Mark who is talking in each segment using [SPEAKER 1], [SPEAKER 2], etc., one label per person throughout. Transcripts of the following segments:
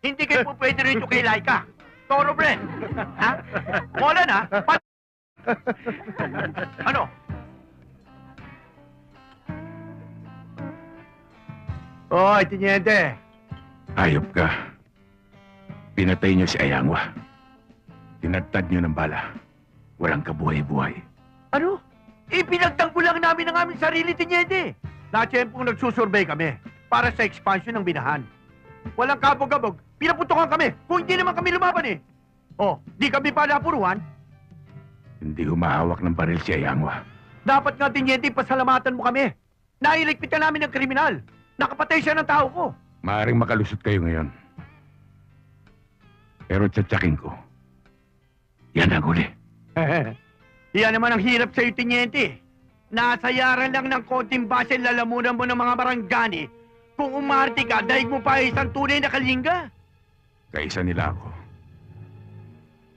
[SPEAKER 1] Hindi kayo po pwede rito kay Laika. Toro, Bren. Ha? Wala na. Ano? Oy, Tiniente.
[SPEAKER 2] Ayop ka. Pinatay niyo si Ayangwa. Tinadtad niyo ng bala. Walang kabuhay-buhay.
[SPEAKER 1] Ano? Ipinagtanggol lang namin ang aming sarili, Tiniente. Na-tiyempong nagsusurvey kami para sa expansion ng binahan. Walang kabog-kabog. Pinaputokan kami kung hindi naman kami lumaban eh. Oh, di kami pa napuruan.
[SPEAKER 2] Hindi humahawak ng baril si Ayangwa.
[SPEAKER 1] Dapat nga, Tiniente, pasalamatan mo kami. Nailigpitan namin ng kriminal. Nakapatay siya ng tao ko.
[SPEAKER 2] Maaring makalusot kayo ngayon. Pero tsatsakin ko. Yan ang huli.
[SPEAKER 1] Yan naman ang hirap sa'yo, Tiniente. Nasayaran lang ng konting base lalamunan mo ng mga baranggani. Kung umarte ka, daig mo pa isang tunay na kalingga.
[SPEAKER 2] Kaisa nila ako.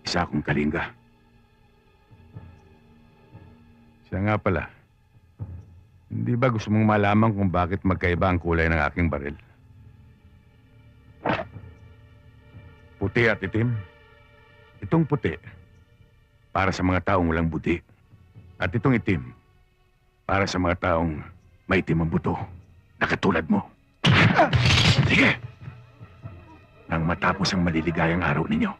[SPEAKER 2] Isa akong kalinga. Siya nga pala. Hindi ba gusto mong malaman kung bakit magkaiba ang kulay ng aking baril? Puti at itim. Itong puti, para sa mga taong walang buti. At itong itim, para sa mga taong may itim ang buto, na katulad mo. Sige! Nang matapos ang maliligayang araw ninyo,